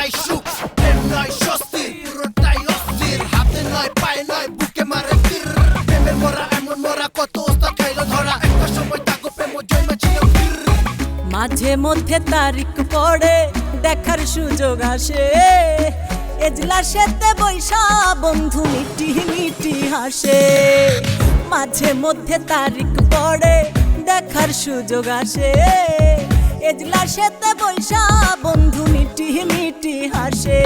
নাই সুখ প্রেম নয় স্বস্তি পুরোটাই অস্থির হাতে নয় পায়ে নয় বুকে মারে তীর প্রেমের মরা এমন মরা কত ওস্তাদ খাইলো ধরা একটা সময় তাকে প্রেম জন্মে ছিল ফির মাঝে মধ্যে তারিখ পড়ে দেখার সুযোগ আসে এজলাসেতে বৈশা বন্ধু মিটি মিটি হাসে মাঝে মধ্যে তারিখ পড়ে দেখার সুযোগ আসে এজলাসেতে বৈশা বন্ধু মিটি মিটি হাসে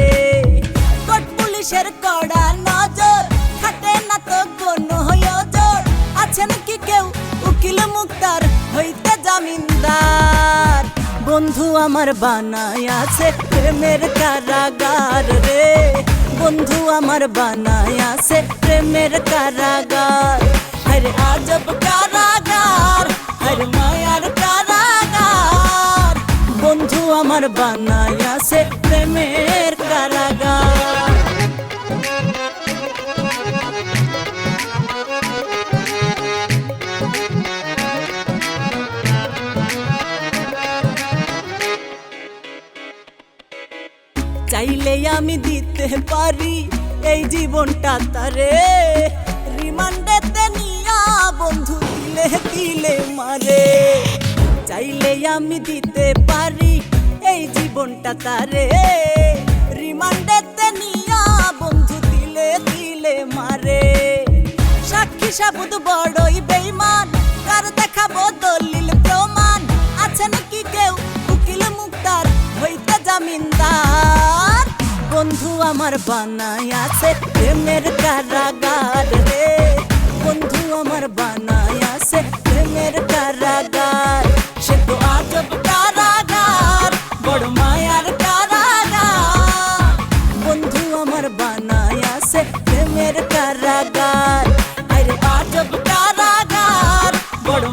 কোট পুলিশের কড়া নজর খাটে না তো কোনো হয়জর আছে নাকি কেউ উকিল মুক্তার হইতে জামিনদার বন্ধু আমার বানায় আছে প্রেমের কারাগার রে বন্ধু আমার বানায় আছে প্রেমের কারাগার আরে আজব কারাগার আরে মায়ার কারাগার বন্ধু আমার বানায় আছে প্রেমের কারাগার চাইলে আমি দিতে পারি এই জীবনটা তারে রিমান্ডেতে নিয়া বন্ধু দিলে দিলে মারে চাইলে আমি দিতে পারি এই জীবনটা তারে রিমান্ডেতে নিয়া বন্ধু দিলে দিলে মারে সাক্ষী সাবুত বড়ই বেঈমান কার দেখাবো দলিল প্রমাণ আছে নাকি কেউ উকিল মুক্তার হইতে জামিনদার বন্ধু আমার বানায় আছে প্রেমের কারাগার রে বন্ধু আমার বানায় আছে প্রেমের কারাগার সে তো আজব কারাগার বড় মায়ার কারাগার বন্ধু আমার বানায় আছে প্রেমের কারাগার আরে আজব কারাগার বড়।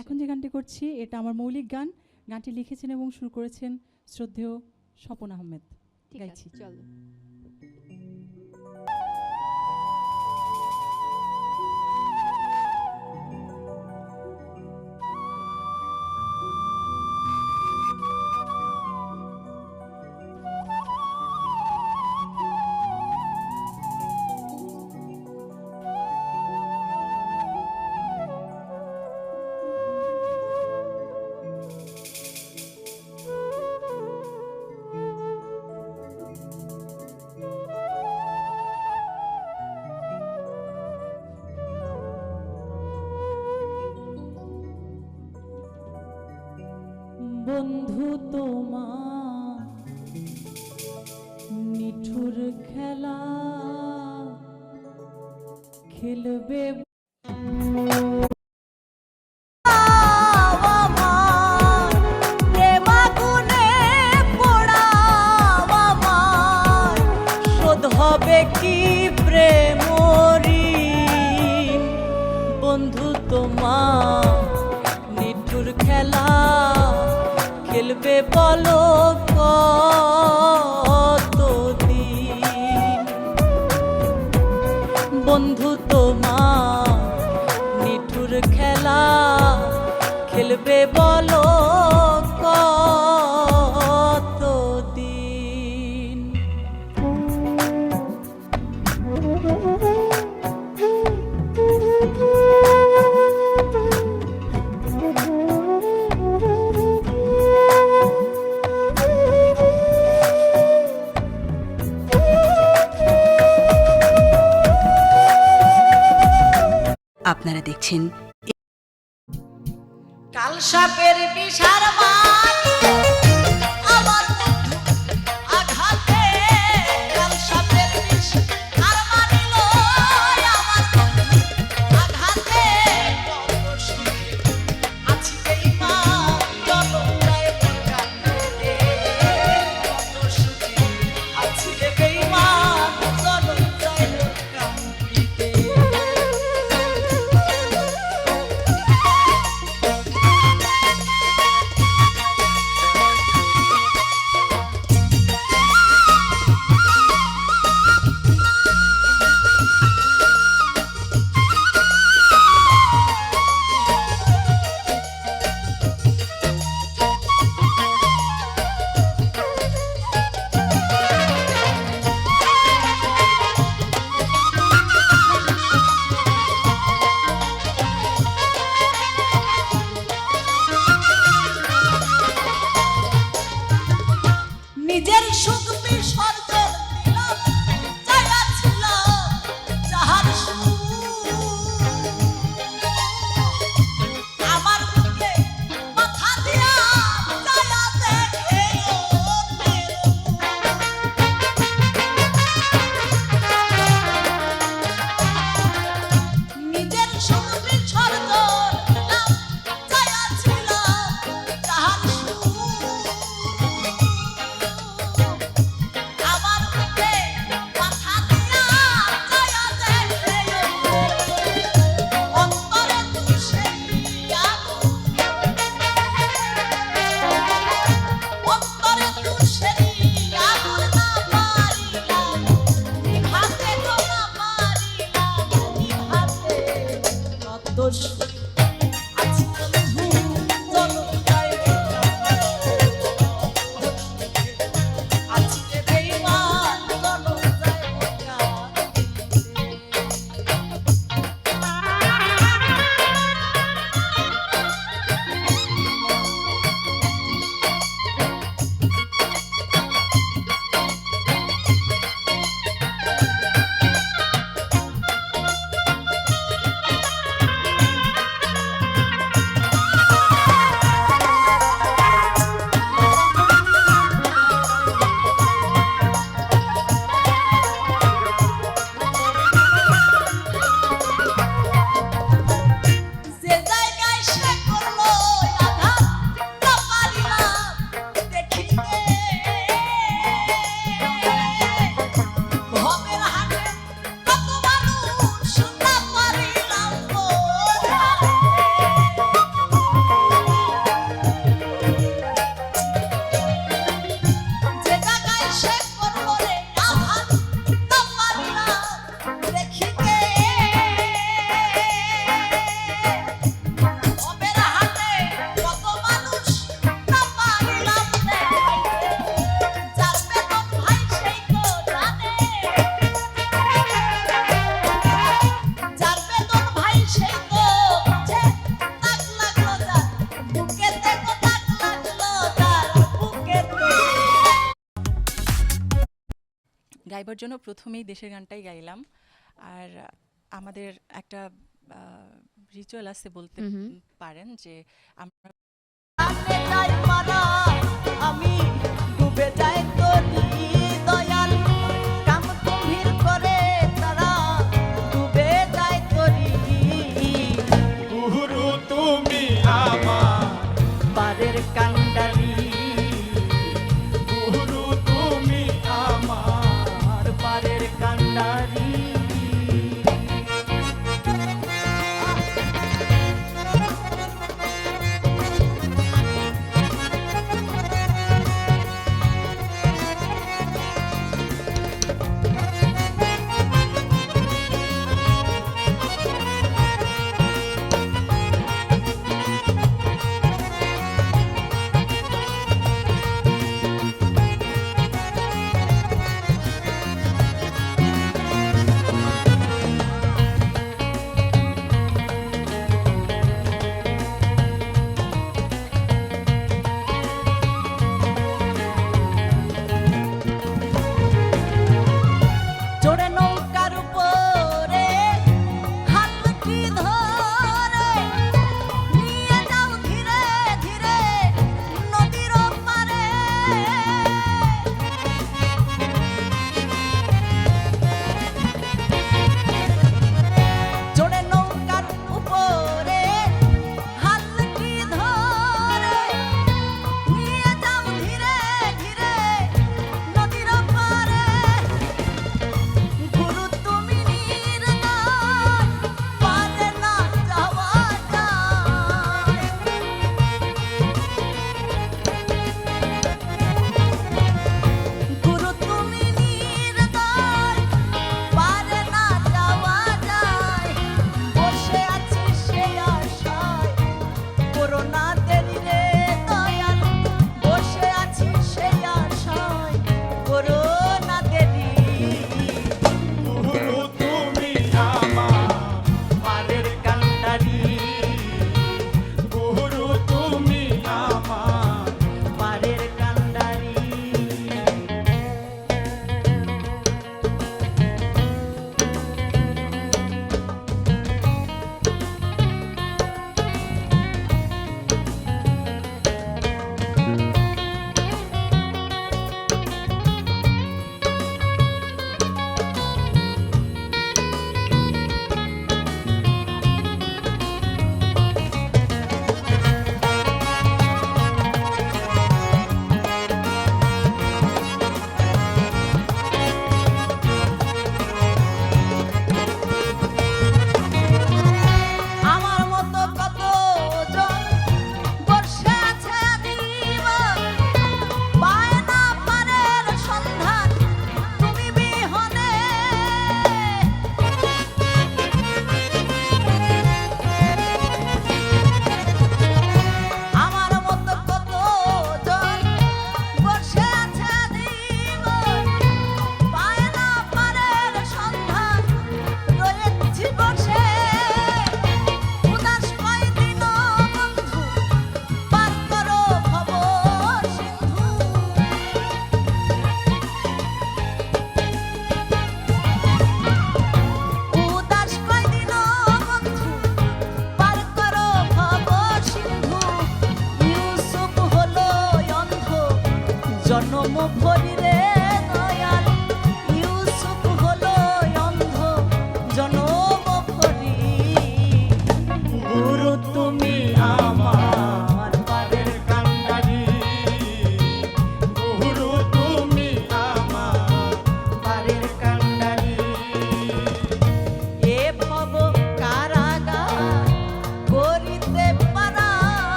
এখন যে গানটি করছি এটা আমার মৌলিক গান গানটি লিখেছেন এবং সুর করেছেন শ্রদ্ধেয় স্বপন আহমেদ গাইছি চলো বন্ধু তোমার নিঠুর খেলা খেলবে হবে কি প্রেমরি বন্ধু তোমার নিঠুর খেলা খেলবে বলো কতদিন বন্ধু তোমার নিঠুর খেলা খেলবে বলো কতদিন আপনারা দেখছেন কাল সাপের বিষার মান আমার আঘাতে কাল সাপের বিষ আর মানিল আমার আঘাতে কত সুখে আছি বেঈমান জনতায় কান্দে কত সুখে আছি বেঈমান জনতায় কান্দে সুখ বিসর্জন দিলাম চাইয়াছিল যাহার সুখ আমার বুকে মাথা দিয়া চায়া দেখে নিজের সুখ বিসর্জন দিলাম চাইয়াছিল যাহার সুখ আমার বুকে মাথা দিয়া চায়া দেখে অন্তরে তুষে আগুন অন্তরে তুষে আগুন না পারিলাম নিভাতে গো না পারিলাম নিভাতে কত সুখ আছি বন্ধু চলো যাই আজকে বেঈমান চলো যাই যে জায়গায় সে করলো আঘাত না পারিলাম দেখিতে ভবের হাটে কত মানুষ না পারিলাম যে জায়গায় সে করলো রে আঘাত না পারিলাম দেখিতে ভবের হাটে কত মানুষ না পারিলাম দেখাইতে যার বেতন ভাই সেই তো জানে যার বেতন ভাই সেই তো বুঝে তাক লাগলো যার বুকেতে গো তাক লাগলো যার বুকেতে গাইবার জন্য প্রথমেই দেশের গানটাই গাইলাম। আর আমাদের একটা রিচুয়াল আছে বলতে পারেন যে আমরা আমি যাই মারা আমি ডুবে যাই তোরি দয়াল কাম কুম্ভীর করে তারা ডুবে যায় তোরি গুরু তুমি আমার পারের কান্ডারি গুরু তুমি আমার আর পারের কান্ডারি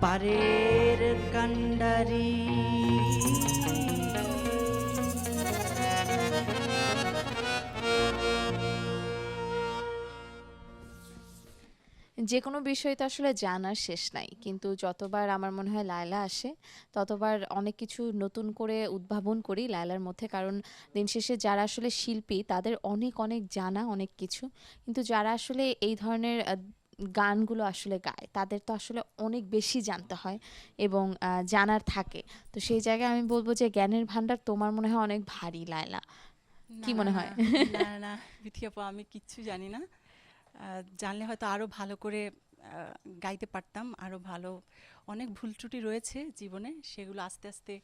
পারের কান্ডারি যে কোনো বিষয় তো আসলে জানার শেষ নাই, কিন্তু যতবার আমার মনে হয় লায়লা আসে ততবার অনেক কিছু নতুন করে উদ্ভাবন করি লায়লার মধ্যে। কারণ দিন শেষে যারা আসলে শিল্পী তাদের অনেক অনেক জানা অনেক কিছু, কিন্তু যারা আসলে এই ধরনের গানগুলো আসলে গায় তাদের তো আসলে অনেক বেশি জানতে হয় এবং জানার থাকে। তো সেই জায়গায় আমি বলবো যে জ্ঞানের ভান্ডার তোমার মনে হয় অনেক ভারী লায়লা, কি মনে হয়? না না বিথি আপু, আমি কিচ্ছু জানি না। জানলে হয়তো আরো ভালো করে গাইতে পারতাম। আরো ভালো অনেক ভুল ত্রুটি রয়েছে জীবনে, সেগুলো আস্তে আস্তে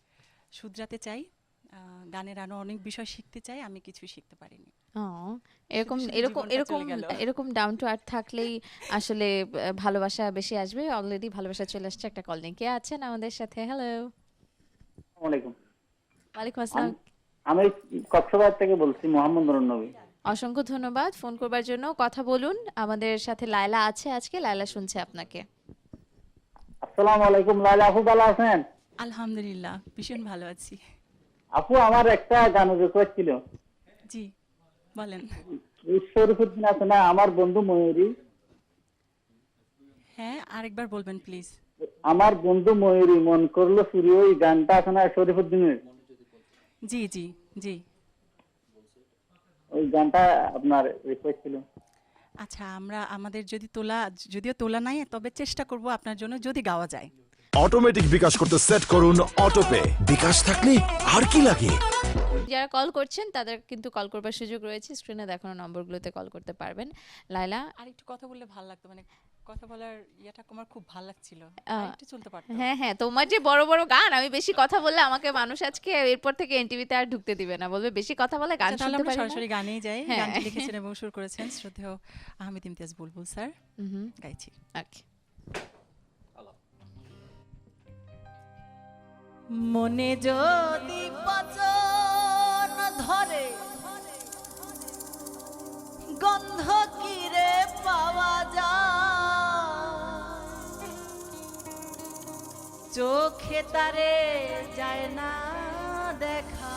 শুধরাতে চাই। গানের আরো অনেক বিষয় শিখতে চাই, আমি কিছু শিখতে পারিনি। এরকম শুধু এরকম জীবনটা এরকম চলে গেল। এরকম ডাউন টু আর্থ থাকলেই আসলে ভালোবাসা বেশি আসবে। অলরেডি ভালোবাসা চলে আসছে। একটা কল নিয়ে কে আছেন আমাদের সাথে? হ্যালো, আসসালামাইকুম। ওয়ালাইকুম আসসালাম। আমি কক্সবাজার থেকে বলছি, মোহাম্মদ নবী। অসংখ্য ধন্যবাদ ফোন করবার জন্য। কথা বলুন, আমাদের সাথে লায়লা আছে আজকে, লায়লা শুনছে আপনাকে। আসসালামু আলাইকুম। লাইলা আপু ভালো আছেন? আলহামদুলিল্লাহ, ভীষণ ভালো আছি। আপু আমার একটা গানের রিকোয়েস্ট ছিল। জি বলেন। শরীফুদ্দিন আছে না, আমার বন্ধু ময়ূরী, হ্যাঁ আরেকবার বলবেন প্লিজ। আমার বন্ধু ময়ূরী মন করলো চুরি, ওই গানটা আছে না শরীফুদ্দিনের, জি জি জি। ওই গানটা আপনার রিকোয়েস্ট ছিল। আচ্ছা, আমাদের যদিও তোলা নাই, তবে চেষ্টা করব আপনার জন্য যদি গাওয়া যায়। অটোমেটিক বিকাশ করতে সেট করুন অটোপে। বিকাশ থাকলে আর কি লাগে। যারা কল করছেন তাদের কিন্তু কল করবার সুযোগ রয়েছে, স্ক্রিনে দেখানো নম্বরগুলোতে কল করতে পারবেন। লায়লা, আর একটু কথা বললে ভালো লাগতো, মানে কথা বলার ইয়েটা আমার খুব ভালো লাগছিল, একটু চলতে পারতো। হ্যাঁ হ্যাঁ, তোমার যে বড় বড় গান, আমি বেশি কথা বললে আমাকে মানুষ আজকে এরপর থেকে এনটিভিতে আর ঢুকতে দিবে না, বলবে বেশি কথা বলে গান আচ্ছা, তাহলে শুনতে আমরা পারি না। সরাসরি গানেই যাই। হ্যাঁ। গানটি লিখেছেন এবং সুর করেছেন শ্রদ্ধেয় আহমেদ ইমতিয়াজ বুলবুল স্যার। গাইছি। ওকে। মনে যদি পচন ধরে গন্ধ কিরে পাওয়া যায়, চোখে তারে যায় না দেখা,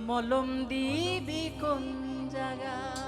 মলম দিবি কোন জায়গায়।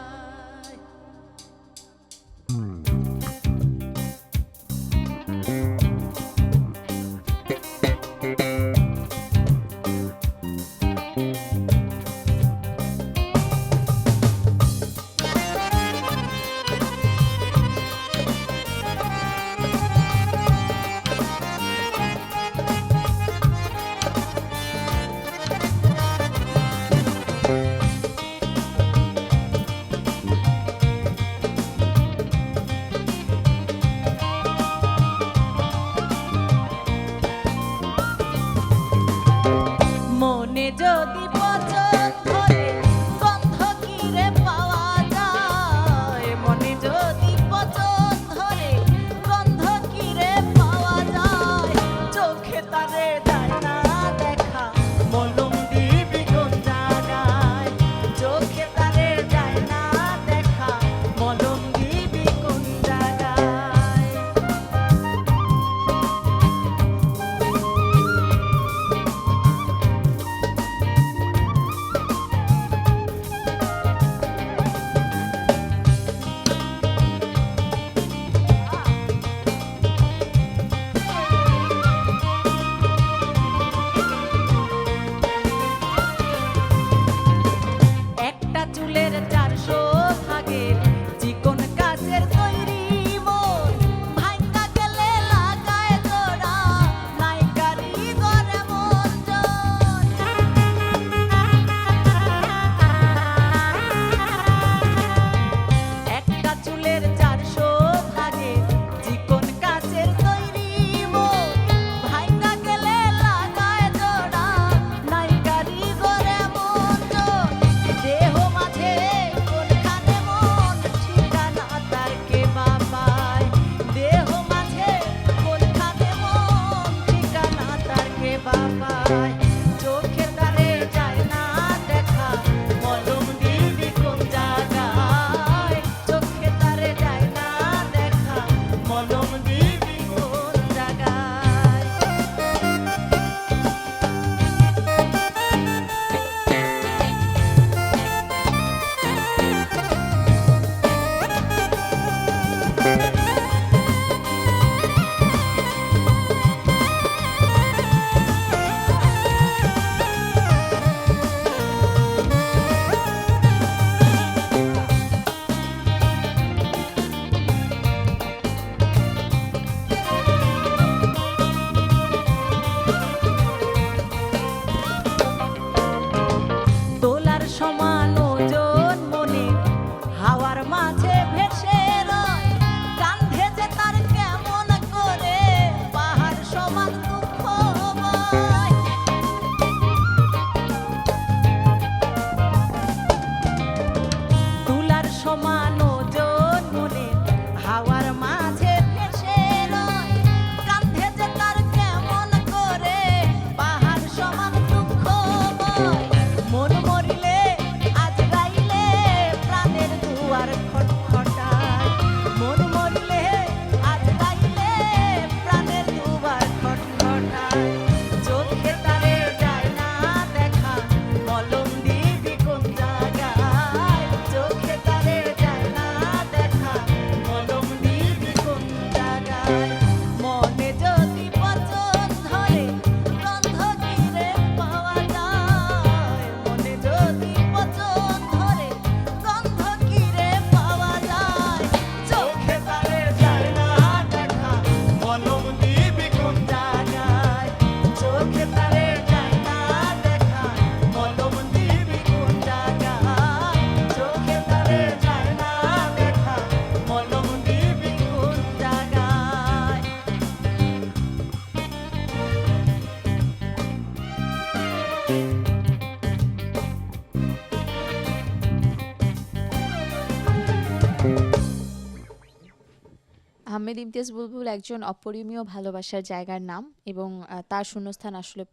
আহমেদ ইমতিয়াজ বুলবুল একজন অপরিমেয় ভালোবাসার জায়গার নাম এবং তার শূন্যস্থান আসলে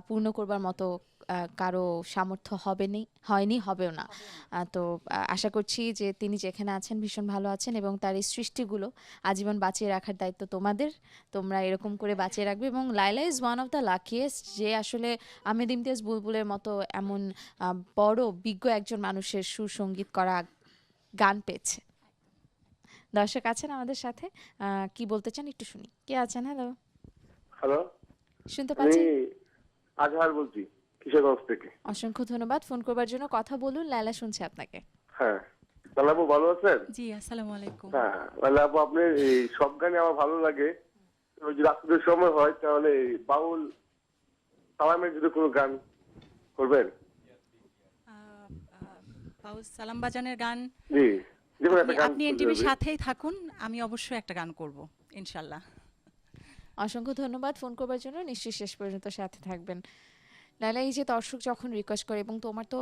পূর্ণ করবার মতো কারো সামর্থ্য হয়নি হবেও না। তো আশা করছি যে তিনি যেখানে আছেন ভীষণ ভালো আছেন এবং তার এই সৃষ্টিগুলো আজীবন বাঁচিয়ে রাখার দায়িত্ব তোমাদের। তোমরা এরকম করে বাঁচিয়ে রাখবে এবং Laila is one of the luckiest যে আসলে আহমেদ ইমতিয়াজ বুলবুলের মতো এমন বড় বিজ্ঞ একজন মানুষের সুসঙ্গীত করা গান পেয়েছে। দর্শক আছেন আমাদের সাথে, কি বলতে চান একটু শুনি। কে আছেন? হ্যালো, হ্যালো, শুনতে পাচ্ছেন? আজহার বলছি কিশোরগঞ্জ থেকে। অসংখ্য ধন্যবাদ ফোন করবার জন্য। কথা বলুন, লায়লা শুনছে আপনাকে। হ্যাঁ, লালা আপু ভালো আছেন? জি, আসসালামু আলাইকুম। হ্যাঁ, লালা আপু আপনার এই সব গানই আমার ভালো লাগে। ওই যদি রাত্রের সময় হয় তাহলে বাউল সালামের যদি কোনো গান করবেন। পাউস সালাম বাজানের গান, জি, যেমন একটা গান আপনি এনটিভির সাথেই থাকুন, আমি অবশ্যই একটা গান করব ইনশাল্লাহ। অসংখ্য ধন্যবাদ ফোন করবার জন্য, নিশ্চয়ই শেষ পর্যন্ত সাথে থাকবেন। লায়লা, এই যে দর্শক যখন রিকোয়েস্ট করে এবং তোমার তো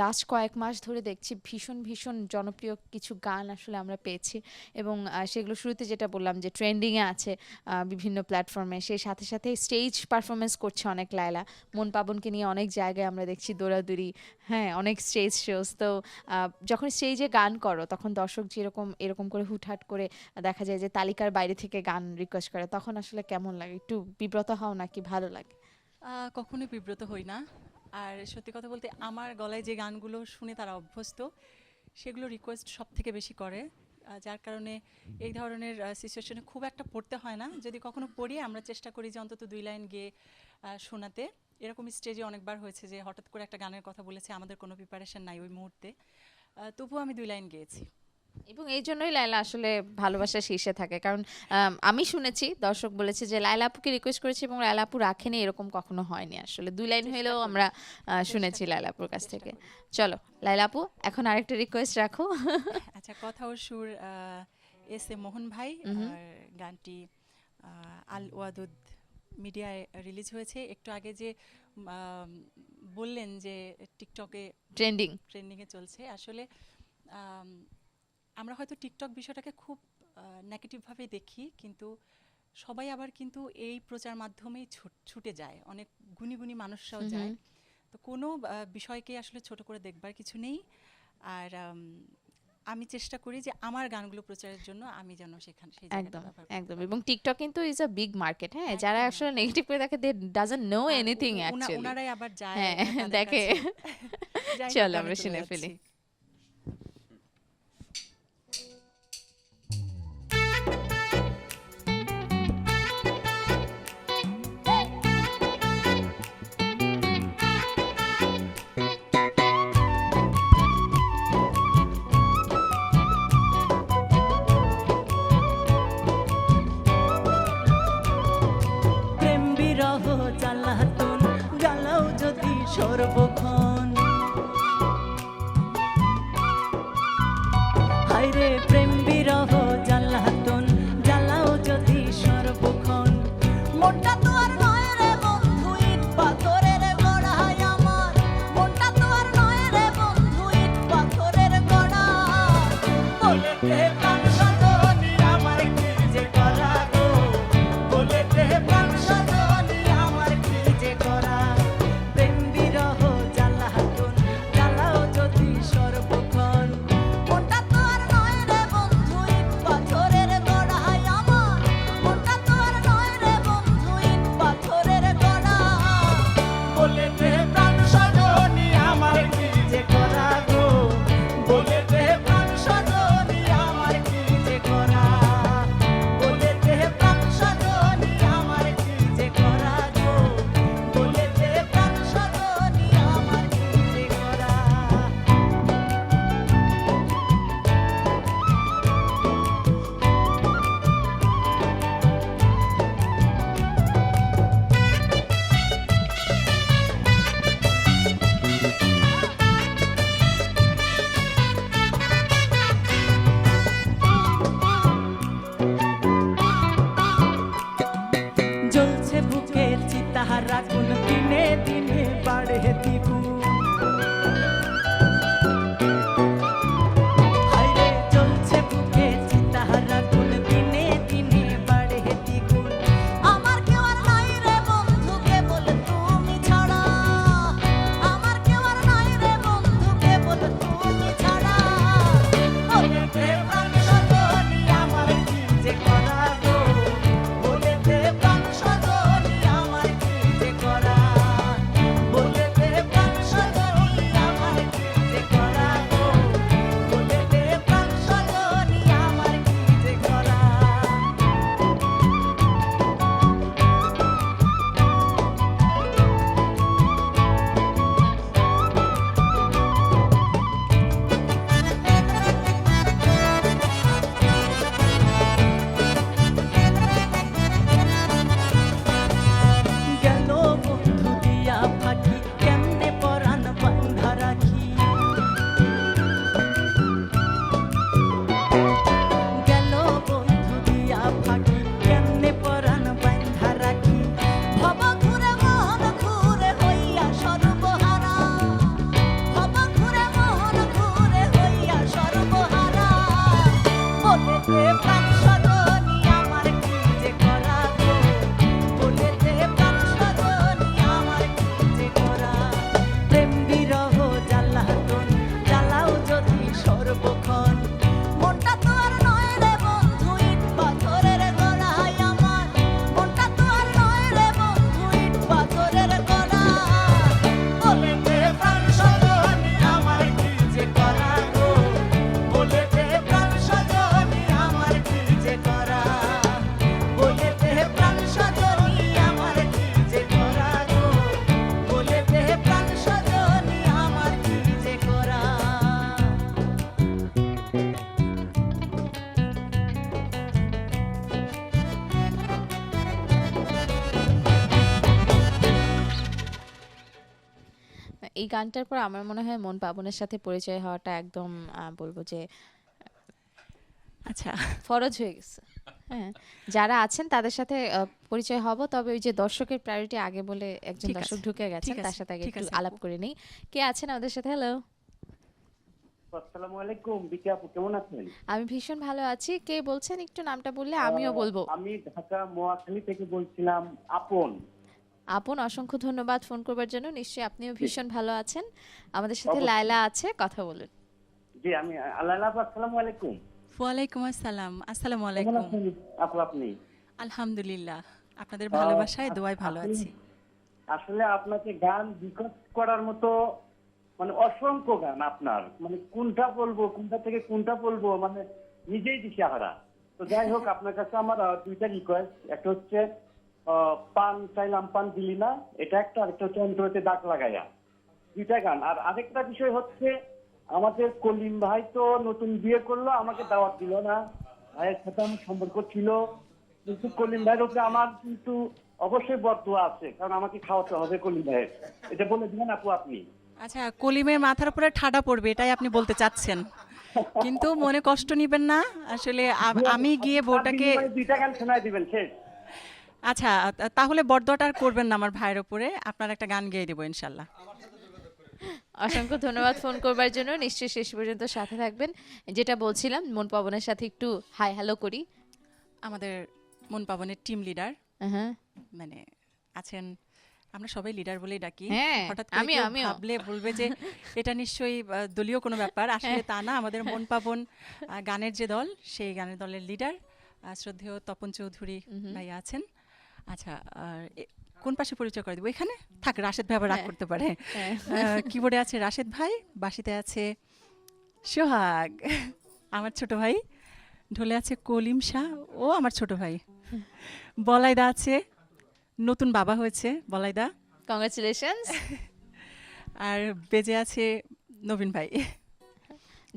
লাস্ট কয়েক মাস ধরে দেখছি ভীষণ ভীষণ জনপ্রিয় কিছু গান আসলে আমরা পেয়েছি এবং সেগুলো শুরুতে যেটা বললাম যে ট্রেন্ডিংয়ে আছে বিভিন্ন প্ল্যাটফর্মে, সেই সাথে সাথে স্টেজ পারফরমেন্স করছে অনেক লায়লা। মন পাবনকে নিয়ে অনেক জায়গায় আমরা দেখছি দৌড়াদৌড়ি, হ্যাঁ, অনেক স্টেজ শোজ। তো যখন স্টেজে গান করো তখন দর্শক যেরকম এরকম করে হুটহাট করে দেখা যায় যে তালিকার বাইরে থেকে গান রিকোয়েস্ট করে, তখন আসলে কেমন লাগে? একটু বিব্রত হও নাকি ভালো লাগে? কখনোই বিব্রত হই না। আর সত্যি কথা বলতে আমার গলায় যে গানগুলো শুনে তারা অভ্যস্ত সেগুলো রিকোয়েস্ট সব থেকে বেশি করে, যার কারণে এই ধরনের সিচুয়েশনে খুব একটা পড়তে হয় না। যদি কখনো পড়ি আমরা চেষ্টা করি যে অন্তত 2 লাইন গেয়ে শোনাতে। এরকম স্টেজে অনেকবার হয়েছে যে হঠাৎ করে একটা গানের কথা বলেছে, আমাদের কোনো প্রিপারেশন নাই ওই মুহূর্তে, তবুও আমি 2 লাইন গেয়েছি। এবং এই জন্যই লায়লা আসলে ভালোবাসা শীর্ষে থাকে, কারণ আমি শুনেছি দর্শক বলেছে যে লায়লা আপুকে রিকোয়েস্ট করেছে এবং লায়লা আপু রাখেনি, এরকম কখনো হয়নি। আসলে 2 লাইন হলেও আমরা শুনেছি লায়লা আপুর কাছ থেকে। চলো লায়লা আপু, এখন আরেকটা রিকোয়েস্ট রাখো। আচ্ছা, কথা ও সুর এস এ মোহন ভাই, আর গানটি আল ওয়াদুদ মিডিয়ায় রিলিজ হয়েছে। একটু আগে যে বললেন যে টিকটকে ট্রেন্ডিংয়ে চলছে, আসলে আমরা হয়তো টিকটক বিষয়টাকে খুব নেগেটিভভাবে দেখি, কিন্তু সবাই আবার কিন্তু এই প্রচার মাধ্যমেই ছুটে যায়, অনেক গুণী গুণী মানুষরাও যায়। তো কোনো বিষয়কে আসলে ছোট করে দেখবার কিছু নেই। আর আমি চেষ্টা করি যে আমার গানগুলো প্রচারের জন্য আমি যেন সেখানে সেই একদম একদম। এবং টিকটক কিন্তু ইজ আ বিগ মার্কেট, হ্যাঁ, যারা আসলে নেগেটিভ করে দেখে দে ডাজন্ট নো এনিথিং অ্যাকচুয়ালি, ওনারাই আবার যায় দেখে। চলো আমরা শুনে ফেলি। সর্বক্ষণ হায়রে প্রেম বিরহ জ্বালাতন জ্বালাও যদি সর্বক্ষণ। মনটা তো আর নয় রে বন্ধু ইট পাথরের গড়া, আমার মনটা তো আর নয় রে বন্ধু ইট পাথরের গড়া। বলেতে প্রাণ সজনী আমার কি যে করা গো, বলেতে প্রাণ সজনী আমার কি যে করা। প্রেম বিরহ জ্বালাতন জ্বালাও যদি সর্বক্ষণ। মনটা তো আর নয় রে বন্ধু ইট পাথরের গড়া, আমার মনটা তো আর নয় রে বন্ধু ইট পাথরের গড়া। বলেতে প্রাণ সজনী আমার কি যে করা গো, বলেতে প্রাণ সজনী আমার কি যে এই গানটার পর আমার মনে হয় মন পাবনের সাথে পরিচয় হওয়াটা একদম বলবো যে আচ্ছা, ফরজ হয়ে গেছে। হ্যাঁ, যারা আছেন তাদের সাথে পরিচয় হব, তবে ওই যে দর্শকের প্রায়োরিটি আগে বলে একজন ঠিক দর্শক আছে, ঢুকে গেছেন, ঠিক তার আছে, সাথে আগে ঠিক একটু আছে, আলাপ আপু। করে নেই। কে আছেন আমাদের সাথে? হ্যালো, আসসালামু আলাইকুম বিকি আপু, কেমন আছেন? আমি ভীষণ ভালো আছি। কে বলছেন? একটু নামটা বললে আমিও বলবো। আমি ঢাকা মোয়াখালী থেকে বলছিলাম আপন। আপন, অসংখ্য ধন্যবাদ ফোন করবার জন্য। নিশ্চয়ই আপনিও ভীষণ ভালো আছেন। আমাদের সাথে অবশ্যই। লায়লা আছে, কথা বলুন। জি আমি আল্লাহ আপু, আসসালামু আলাইকুম। ওয়ালাইকুম আসসালাম। আসসালামু কেমন আলাইকুম। আছেন আপু আপনি? আলহামদুলিল্লাহ, আপনাদের ভালোবাসায় দোয়ায় ভালো আছি। আসলে আপনাকে গান রিকোয়েস্ট করার মতো মানে অসংখ্য গান আপনার, মানে কোনটা বলবো কোনটা থেকে কোনটা বলবো মানে নিজেই দিশাহারা। তো যাই হোক, আপনার কাছে আমার দুইটা রিকোয়েস্ট। একটা হচ্ছে পান চাইলাম পান দিলি না, এটা একটা। আরেকটা হচ্ছে অন্তরতে দাগ লাগাইয়া, দুইটা গান। আর আরেকটা বিষয় হচ্ছে আমাদের কলিম ভাই তো নতুন বিয়ে করলো, আমাকে দাওয়াত দিল না। ভাইয়ের সাথে আমার সম্পর্ক ছিল, কিন্তু কলিম ভাইয়ের উপরে আমার কিন্তু অবশ্যই বদদোয়া আছে, কারণ আমাকে খাওয়াতে হবে কলিম ভাইয়ের। এটা বলে দিবেন আপু আপনি? আচ্ছা, কলিমের মাথার উপরে ঠাডা পড়বে এটাই আপনি বলতে চাচ্ছেন, কিন্তু মনে কষ্ট নিবেন না। আসলে আমি গিয়ে বউটাকে দুইটা গান শোনায় দিবেন শেষ। আচ্ছা, তাহলে বরদোয়াটা আর করবেন না আমার ভাইয়ের উপরে, আপনার একটা গান গেয়ে দেবো ইনশাল্লাহ। অসংখ্য ধন্যবাদ ফোন করবার জন্য। নিশ্চয়ই শেষ পর্যন্ত সাথে থাকবেন। যেটা বলছিলাম, মন পাবনের সাথে একটু হাই হ্যালো করি। আমাদের মন পাবনের টিম লিডার হ্যাঁ, মানে আছেন, আমরা সবাই লিডার বলেই ডাকি। হ্যাঁ, হঠাৎ করে কেউ আমিও। ভাবলে বলবে যে এটা নিশ্চয়ই দলীয় কোনো ব্যাপার, আসলে তা না। আমাদের মন পাবন গানের যে দল, সেই গানের দলের লিডার শ্রদ্ধেয় তপন চৌধুরী ভাই আছেন। আচ্ছা, আর কোন পাশে পরিচয় করে দেবো? এখানে থাক, রাশেদ ভাই আবার রাগ করতে পারে। কিবোর্ডে আছে রাশেদ ভাই, বাঁশিতে আছে সোহাগ আমার ছোট ভাই, ঢোলে আছে কলিম শাহ ও আমার ছোট ভাই, বলাইদা আছে, নতুন বাবা হয়েছে বলাইদা, কংগ্রাচুলেশনস। আর বেজে আছে নবীন ভাই,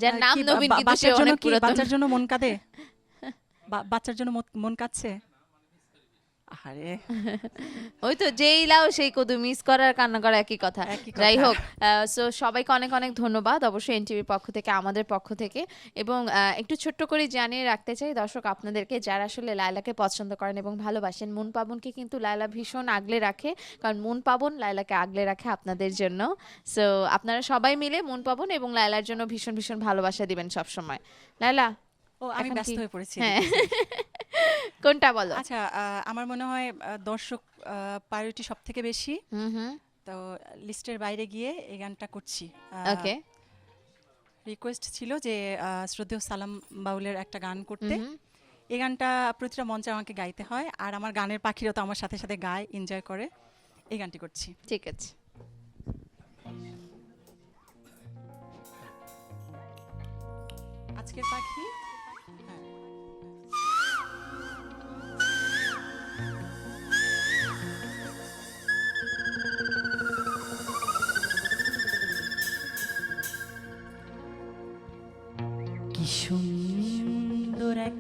যার নাম কি নবীন, কিন্তু সে বাচ্চার জন্য অনেক কি পুরাতন। বাচ্চার জন্য মন কাঁদে? বাচ্চার জন্য মন কাঁদছে? আরে ওই তো যেই লাও সেই কদু, মিস করার কান্না করা একই কথা। একই কথা। যাই হোক, সো সবাইকে অনেক অনেক ধন্যবাদ অবশ্যই এনটিভির পক্ষ থেকে, আমাদের পক্ষ থেকে। এবং একটু ছোট্ট করে জানিয়ে রাখতে চাই দর্শক আপনাদেরকে, যারা আসলে লায়লাকে পছন্দ করেন এবং ভালোবাসেন, মন পাবনকে কিন্তু লায়লা ভীষণ আগলে রাখে, কারণ মন পাবন লায়লাকে আগলে রাখে আপনাদের জন্য। সো আপনারা সবাই মিলে মন পাবন এবং লায়লার জন্য ভীষণ ভীষণ ভালোবাসা দিবেন সবসময়। লায়লা, ও আমি এখন ব্যস্ত কি? হয়ে পড়েছি। হ্যাঁ, কোনটা বলো? আচ্ছা, আমার মনে হয় দর্শক প্রায়োরিটি সব থেকে বেশি, হুম, তো লিস্টের বাইরে গিয়ে এই গানটা করছি। ওকে। রিকোয়েস্ট ছিল যে শ্রদ্ধেয় সালাম বাউলের একটা গান করতে। এই গানটা প্রতিটা মঞ্চে আমাকে গাইতে হয়, আর আমার গানের পাখিরাও তো আমার সাথে সাথে গায়, এনজয় করে। এই গানটি করছি। ঠিক আছে। আজকের পাখি। হ্যাঁ। কি সুন্দর এক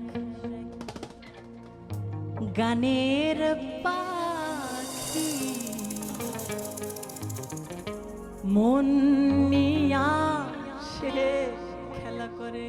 গানের পাখি, মন নিয়া সে খেলা করে।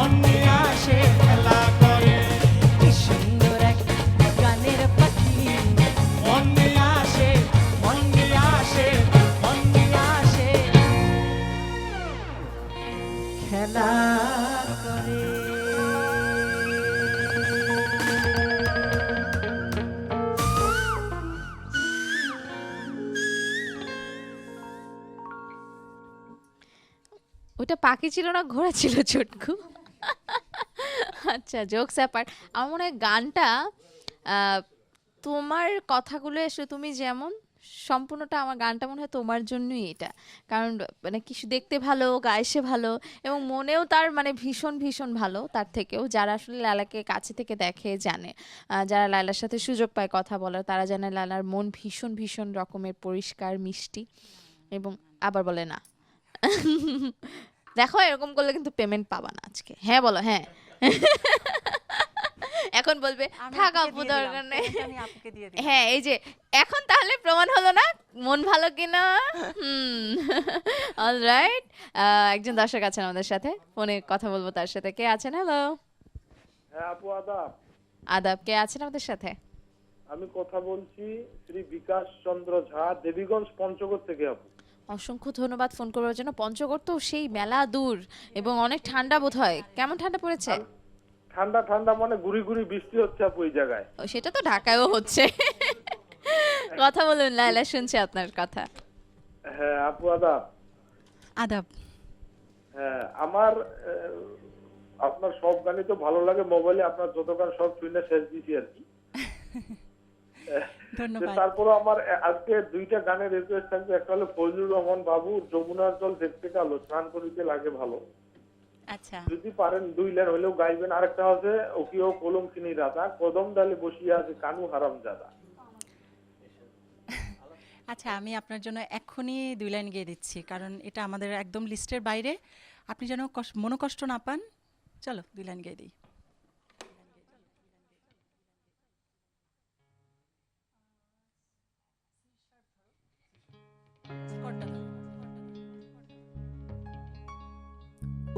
মন নিয়ে আসে খেলা করে কি সুন্দর এক গানের পাখি মন নিয়ে আসে মন নিয়ে আসে মন নিয়ে আসে খেলা করে। ওটা পাখি ছিল না ঘোড়া ছিল চটকু? আচ্ছা, জোকস অ্যাপার্ট, আমার মনে হয় গানটা তোমার কথাগুলো এসে তুমি যেমন সম্পূর্ণটা আমার গানটা মনে হয় তোমার জন্যই এটা, কারণ মানে কিছু দেখতে ভালো, গাইছে ভালো এবং মনেও তার মানে ভীষণ ভীষণ ভালো। তার থেকেও যারা আসলে লালাকে কাছে থেকে দেখে জানে, যারা লালার সাথে সুযোগ পায় কথা বলার, তারা জানে লালার মন ভীষণ ভীষণ রকমের পরিষ্কার মিষ্টি। এবং আবার বলে না দেখো এরকম করলে কিন্তু পেমেন্ট পাবা না আজকে। হ্যাঁ বলো হ্যাঁ। এখন বলবে আমি থাক আপুকে আপু দিয়ে দিলাম, দরকার নেই। পেমেন্ট আমি আপুকে দিয়ে দিলাম। হ্যাঁ এই যে এখন তাহলে প্রমাণ হলো না মন ভালো কিনা। অলরাইট, একজন দর্শক আছেন আমাদের সাথে, ফোনে কথা বলবো তার সাথে। কে আছেন? হ্যালো। হ্যাঁ আপু আদাব। আদাব, কে আছেন আমাদের সাথে? আমি কথা বলছি শ্রী বিকাশ চন্দ্র ঝা, দেবীগঞ্জ পঞ্চগড় থেকে আপু। অসংখ্য ধন্যবাদ ফোন করবার জন্য। পঞ্চগড় তো সেই মেলা দূর এবং অনেক ঠান্ডা বোধ হয়, কেমন ঠান্ডা পড়েছে? ঠান্ডা ঠান্ডা মানে গুড়ি গুড়ি বৃষ্টি হচ্ছে আপু এই জায়গায়। ও, সেটা তো ঢাকায়ও হচ্ছে। কথা বলুন লাইলা, শুনছে আপনার কথা। হ্যাঁ আপু আদাব। আদাব। হ্যাঁ আমার আপনার সব গানই তো ভালো লাগে, মোবাইলে আপনার যত গান সব শুনে শেষ দিছি আর কি। ধন্যবাদ। তারপরে আমার আজকে দুইটা গানের রিকোয়েস্ট থাকবে। একটা হলো ফজলুর রহমান বাবুর যমুনার জল দেখতে কালো, স্নান করিতে লাগে ভালো। আচ্ছা যদি পারেন 2 লাইন হলেও গাইবেন। আরেকটা হচ্ছে ওকিও কলম কিনি রাজা, কদম ডালে বসিয়া আছে কানু হারাম জাদা। আচ্ছা, আমি আপনার জন্য এক্ষুনি 2 লাইন গেয়ে দিচ্ছি, কারণ এটা আমাদের একদম লিস্টের বাইরে। আপনি যেন মনোকষ্ট না পান। চলো 2 লাইন গেয়ে দিই।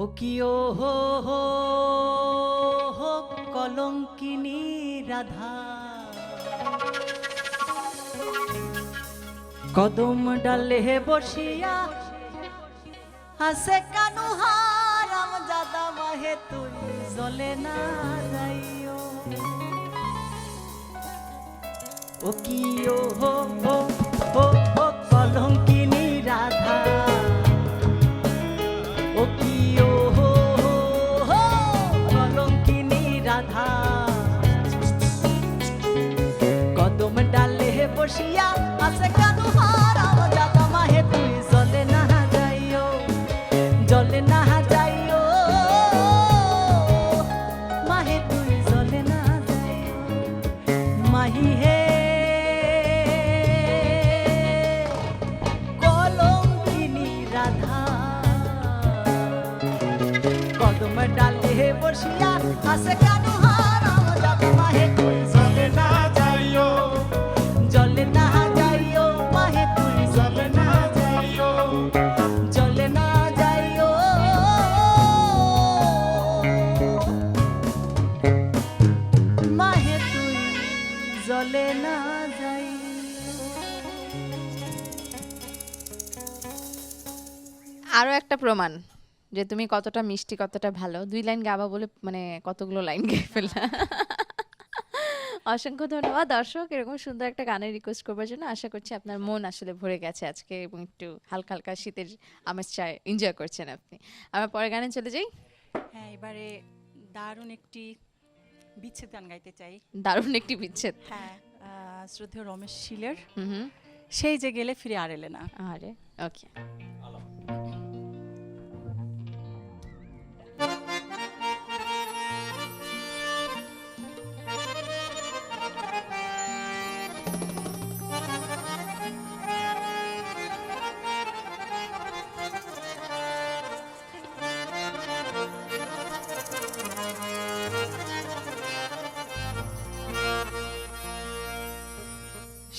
ও কি ও হো হো হো কলঙ্কিনী রাধা, কদম ডালে বসিয়া হাসে কানু হারাম জাদা মাহে তুই জলে না যাইও। ও কি ও হো হো হো হো কলঙ্কিনী রাধা, ও কি ও হো হো কলঙ্কিনী রাধা, কদম ডালে বসিয়া আছে কানু হারাম জাদা মাহে তুই জলে না যাইও, জলে না যাইও, মাহে তুই জলে না যাইও। মাহি হে কলঙ্কিনী রাধা, কদম ডালে বসিয়া আছে কানু হারাম জাদা মাহে তুই জলে না যাইও, জলে না যাইও, মাহে তুই জলে না যাইও, জলে না যাইও, মাহে তুই জলে না যাইও। আরো একটা প্রমাণ যে তুমি কতটা মিষ্টি, কতটা ভালো। 2 লাইন গাবা বলে মানে কতগুলো লাইন গেয়ে ফেললা। অসংখ্য ধন্যবাদ দর্শক, এরকম সুন্দর একটা গানের রিকোয়েস্ট করবার জন্য। আশা করছি আপনার মন আসলে ভরে গেছে আজকে এবং একটু হালকা হালকা শীতের আমেজ চায় এনজয় করছেন আপনি। আমরা পরের গানে চলে যাই। হ্যাঁ, এবারে দারুণ একটি বিচ্ছেদ গান গাইতে চাই। দারুণ একটি বিচ্ছেদ। হ্যাঁ, শ্রদ্ধেয় রমেশ শীলের হুম, সেই যে গেলে ফিরে আর এলে না। আরে ওকে।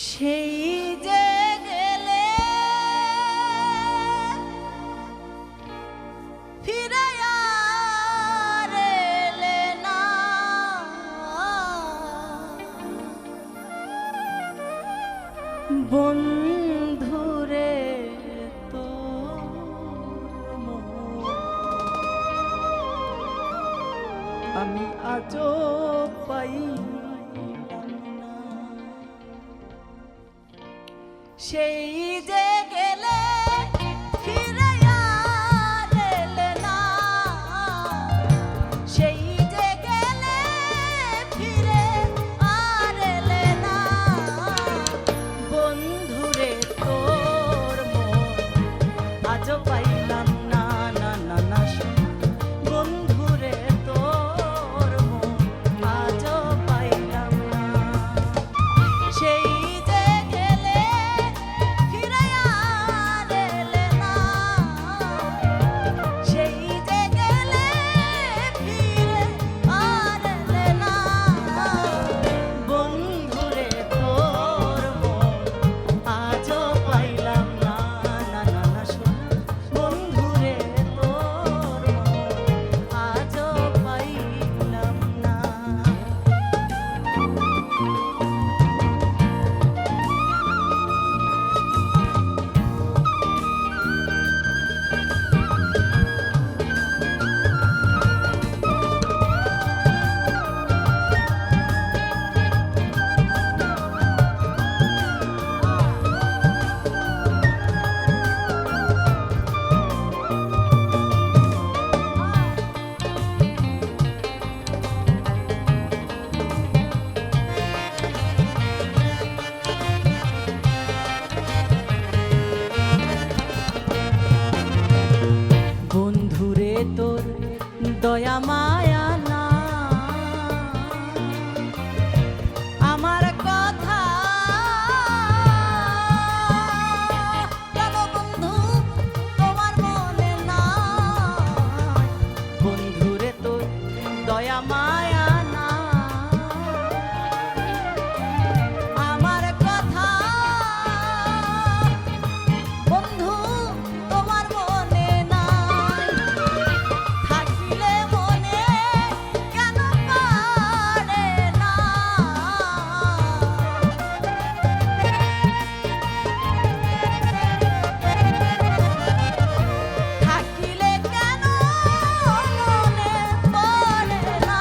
সেই যে গেলে বন্ধুরে তো আমি আজও পাই সেই যে গেলে ফিরে আর এলে না, সেই যে গেলে ফিরে আর এলে না, বন্ধুরে তোর মন আজও পাইলাম না, না না না শোনা। বন্ধুরে তোর মন আজও পাইলাম না। সেই যে গেলে ফিরে আর এলে না, সেই যে গেলে ফিরে আর এলে না, বন্ধুরে তোর মন আজও পাইলাম না, না না না শোনা। বন্ধুরে তোর মন আজও পাইলাম না। বন্ধুরে তোর দয়া মায়া না, আমার কথা কেন বন্ধু তোমার মনে নাই? বন্ধুরে তোর দয়া মায়া না, আমার কথা বন্ধু তোমার মনে নাই, থাকিলে মনে কেন পারে না? থাকিলে কেন মনে পড়ে না?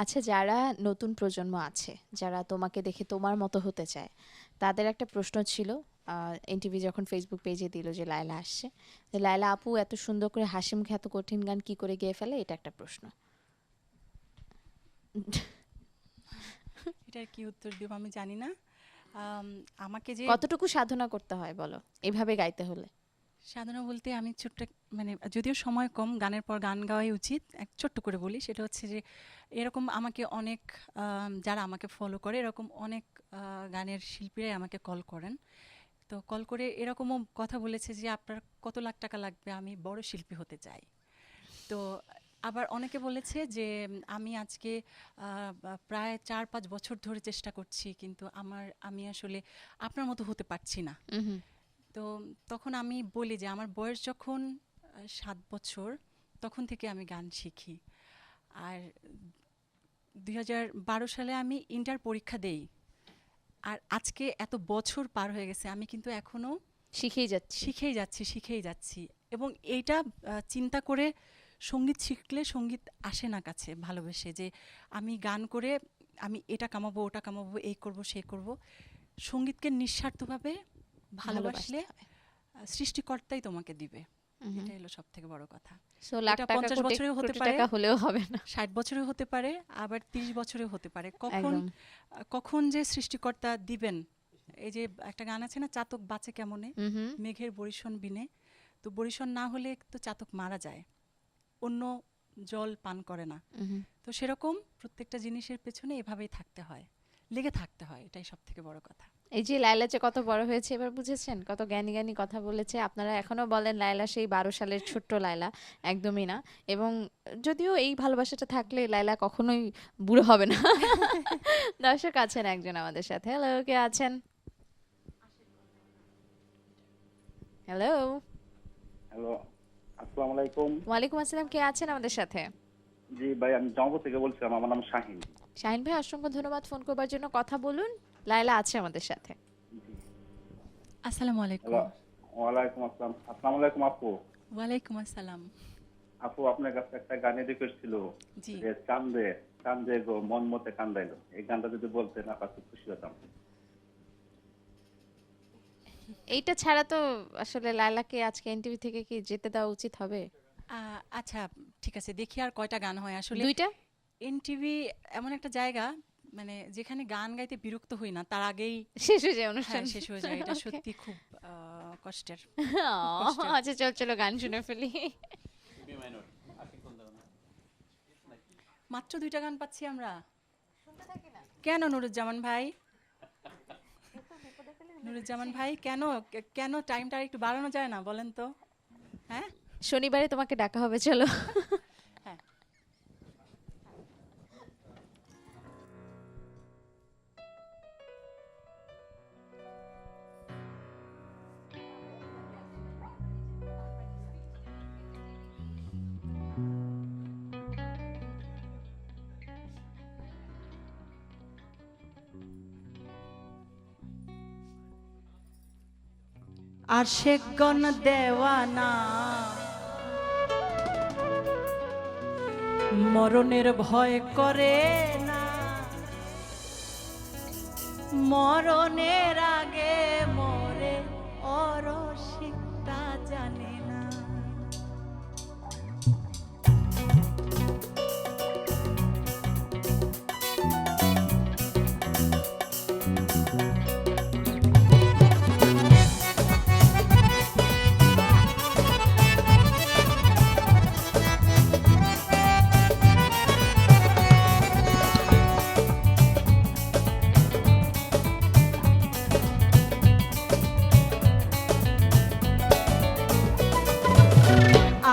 আচ্ছা, যারা নতুন প্রজন্ম আছে, যারা তোমাকে দেখে তোমার মতো হতে চায়, তাদের একটা প্রশ্ন ছিল, এনটিভি যখন ফেসবুক পেজে দিল যে লায়লা আসছে, যে লায়লা আপু এত সুন্দর করে হাসি মুখে এত কঠিন গান কি করে গেয়ে ফেলে, এটা একটা প্রশ্ন। এটার কি উত্তর দেব আমি জানি না। আমাকে যে কতটুকু সাধনা করতে হয় বলো এভাবে গাইতে হলে? সাধনা বলতে আমি ছোট্ট মানে যদিও সময় কম, গানের পর গান গাওয়াই উচিত, এক ছোট্ট করে বলি, সেটা হচ্ছে যে এরকম আমাকে অনেক যারা আমাকে ফলো করে এরকম অনেক গানের শিল্পীরাই আমাকে কল করেন। তো কল করে এরকমও কথা বলেছে যে আপনার কত লাখ টাকা লাগবে, আমি বড় শিল্পী হতে চাই। তো আবার অনেকে বলেছে যে আমি আজকে প্রায় 4-5 বছর ধরে চেষ্টা করছি, কিন্তু আমি আসলে আপনার মতো হতে পারছি না। তো তখন আমি বলি যে আমার বয়স যখন 7 বছর, তখন থেকে আমি গান শিখি। আর 2012 সালে আমি ইন্টার পরীক্ষা দেই, আর আজকে এত বছর পার হয়ে গেছে, আমি কিন্তু এখনো শিখেই যাচ্ছি। এবং এইটা চিন্তা করে সঙ্গীত শিখলে সঙ্গীত আসে না কাছে ভালোবেসে, যে আমি গান করে আমি এটা কামাবো ওটা কামাবো, এই করব সেই করব। সঙ্গীতকে নিঃস্বার্থভাবে ভালোবাসলে সৃষ্টিকর্তাই তোমাকে দিবে, এটা হলো সব থেকে বড় কথা। এটা 50 বছরেও হতে পারে, হলেও হবে না, 60 বছরেও হতে পারে, আবার 30 বছরেও হতে পারে। কখন যে সৃষ্টিকর্তা দিবেন, এই যে একটা গান আছে না, চাতক বাঁচে কেমনে মেঘের বরিশন বিনে, তো বরিশন না হলে তো চাতক মারা যায়, অন্য জল পান করে না। তো সেরকম প্রত্যেকটা জিনিসের পেছনে এভাবেই থাকতে হয়, লেগে থাকতে হয়, এটাই সব থেকে বড় কথা। এই যে লায়লা যে কত বড় হয়েছে এবার বুঝেছেন, কত জ্ঞানী জ্ঞানী কথা বলেছে। আপনারা এখনো বলেন লায়লা সেই 12 সালের ছোট্ট লায়লা, একদমই না। এবং যদিও এই ভালোবাসাটা থাকলে লায়লা কখনোই বুড়ো হবে না। দর্শক আছেন একজন আমাদের সাথে। হ্যালো, কে আছেন? হ্যালো, হ্যালো, আসসালামু আলাইকুম। ওয়ালাইকুম আসসালাম, কে আছেন আমাদের সাথে? জি ভাই, আমি জঙ্গল থেকে বলছিলাম, আমার নাম শাহিন। শাহিন ভাই, অসংখ্য ধন্যবাদ ফোন করবার জন্য। কথা বলুন, লায়লা আছে আমাদের সাথে। আসসালামু আলাইকুম। ওয়ালাইকুম আসসালাম। আসসালামু আলাইকুম আপু। ওয়ালাইকুম আসসালাম। আপু, আপনার কাছে একটা গানের রিকোয়েস্ট ছিল, যে চান্দে চান্দে গো মন মতে কান্দাইলো, এই গানটা যদি বলতেন আপনার খুব খুশি হতাম। এইটা ছাড়া তো আসলে লায়লাকে আজকে এনটিভি থেকে কি যেতে দেওয়া উচিত হবে? আচ্ছা ঠিক আছে, দেখি আর কয়টা গান হয়। আসলে 2টা। এনটিভি এমন একটা জায়গা মানে যেখানে গান গাইতে বিরক্ত হই না, তার আগেই শেষ হয়ে যায় অনুষ্ঠান। শেষ হয়ে যায়, এটা সত্যি খুব কষ্টের। আচ্ছা চলো গান শুনে ফেলি। মাত্র 2টা গান পাচ্ছি আমরা, কেন নুরুজ্জামান ভাই? নুরুজ্জামান ভাই, কেন টাইমটা একটু বাড়ানো যায় না বলেন তো? হ্যাঁ, শনিবারে তোমাকে ডাকা হবে, চলো। হ্যাঁ, আশিকগণ দেওয়ানা, মরণের ভয় করে না, মরণের আগে মরে অরসিকতা জানে না।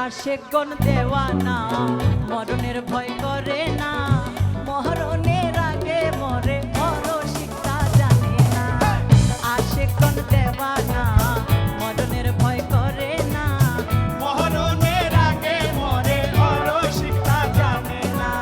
আশিকগণ দেওয়ানা, মরণের ভয় করে না, মরণের আগে মরে অরসিকতা জানে না। আশিকগণ দেওয়ানা, মরণের ভয় করে না, মরণের আগে মরে অরসিকতা জানে না।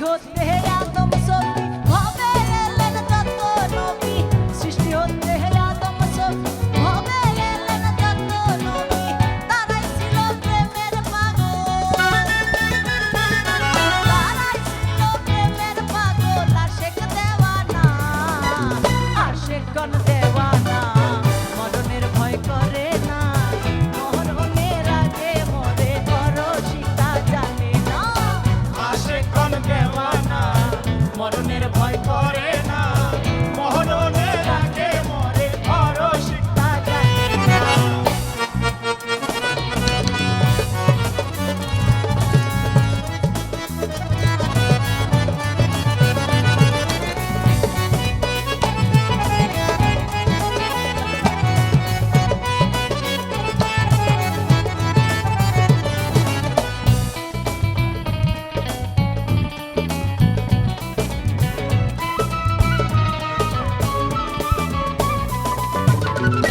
হতে আদম সফি ভবে এলেন যত নবী সৃষ্টি হতে আদম সফি ভবে এলেন যত নবী তারাই ছিল প্রেমের পাগল তারাই ছিল প্রেমের পাগল আশেক দেওয়ানা আশেকগণ দেওয়ানা মরণের ভয় করে না মরণের আগে মরে পরশিতা জানে না আশেকগণ দেওয়ানা মরণের ভয় করে না মরণের আগে মরে পরশিতা জানে না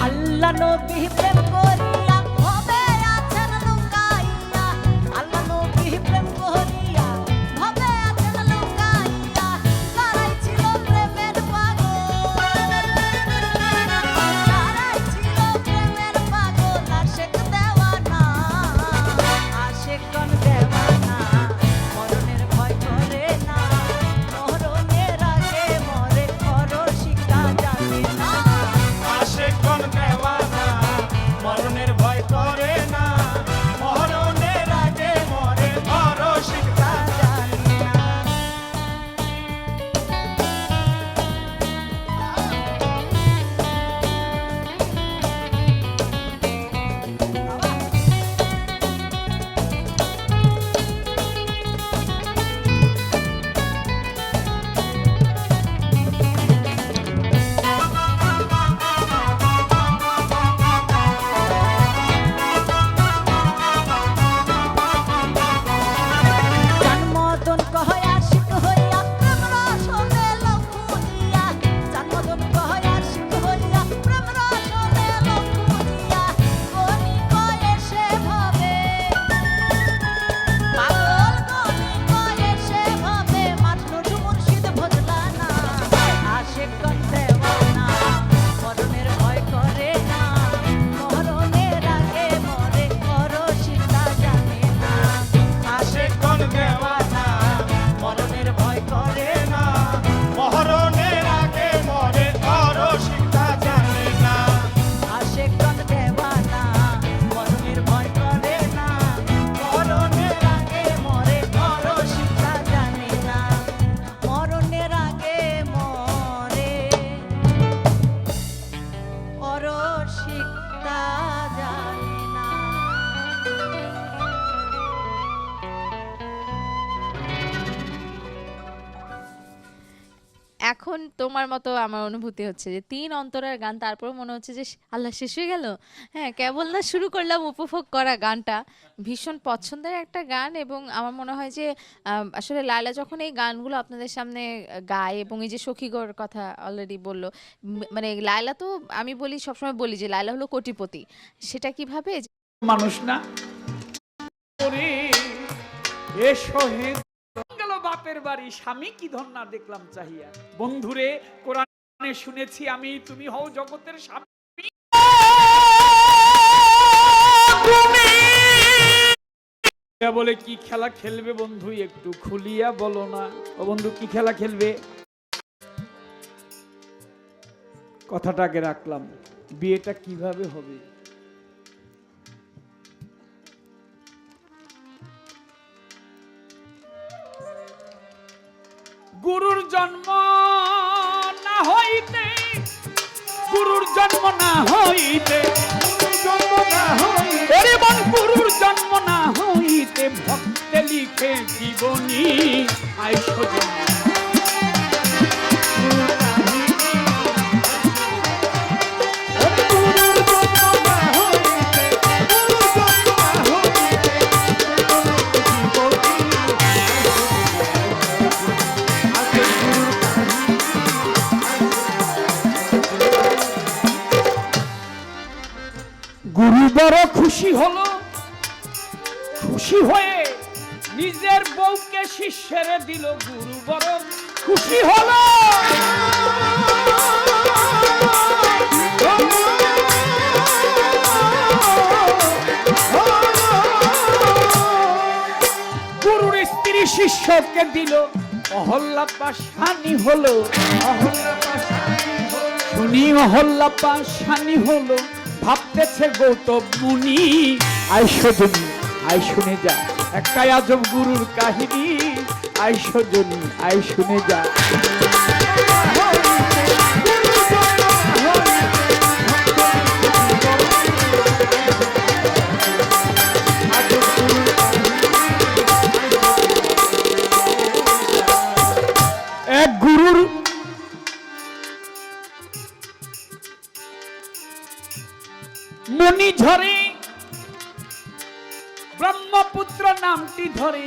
আল্লাহ নবী প্রেম করিয়া ভবে আছেন লুকাইয়া আল্লাহ নবী প্রেম করিয়া ভবে আছেন লুকাইয়া তারাই ছিল প্রেমের পাগল তারাই ছিল প্রেমের পাগল আশেক দেওয়ানা আশেকগণ দেওয়ানা মরণের ভয় করে না মরণের আগে মরে পরশিতা জানে না আশেকগণ দেওয়ানা মরণের ভয় করে না মরণের আগে মরে পরশিতা জানে না জন্মদন কয় আশিক হইয়া প্রেম রসনে লখুনিয়া জন্মদন কয় আশিক হইয়া প্রেম রসনে লখুনিয়া গনি কয় সে ভাবে পাগল গনি কয় সে ভাবে মাজনুন মুর্শিদ ভজলা না আশিকগণ দেওয়ানা মরণের ভয় করে না মরণের আগে মরে পরশিতা জানে না আশেকগণ দেওয়ানা মরণের ভয় করে না মরণের আগে মরে পরশিতা জানে না আশেকগণ দেওয়ানা মরণের ভয় করে না মরণের আগে মরে পরশিতা জানে না মরণের আগে মরে পরশিতা জানে না এখন তোমার মতো আমার অনুভূতি হচ্ছে যে 3 অন্তরার গান তারপর মনে হচ্ছে যে আল্লাহ শেষ হয়ে গেল। হ্যাঁ, কেবল না শুরু করলাম উপভোগ করা গানটা। ভীষণ পছন্দের একটা গান এবং আমার মনে হয় যে আসলে লায়লা যখন এই গানগুলো আপনাদের সামনে গায় এবং এই যে সখীগর কথা অলরেডি বললো, মানে লায়লা তো আমি বলি সবসময় বলি যে লায়লা হলো কোটিপতি। সেটা কিভাবে মানুষ না ওরে এ শহীদ গেল বাপের বাড়ি স্বামী কি ধন না দেখলাম চাহিয়া। বন্ধুরে কোরআনে শুনেছি আমি তুমি হও জগতের স্বামী। বলে কি খেলা খেলবে বন্ধু একটু খুলিয়া বলো না। ও বন্ধু কি খেলা খেলবে? কথাটাকে রাখলাম, বিয়েটা কিভাবে হবে? গুরুর জন্ম না হইতে, গুরুর জন্ম না হইতে, গুরুর জন্ম না হইতে ভক্তে লিখে জীবনী আইসো গুরু বড় খুশি হলো, খুশি হয়ে নিজ নিজের বউকে শিষ্যের দিল গুরু বড় খুশি হলো গুরুর স্ত্রী শিষ্যকে দিল অহল্যা পাশানি হলো শুনি অহল্যা পাশানি হলো ভাবতেছে গৌতম মুনি আইসজনী আই শুনে যা একটাই আজব গুরুর কাহিনী আইসজনী আই শুনে যা এক গুরুর মনি ঝরে ব্রহ্মপুত্র নামটি ধরে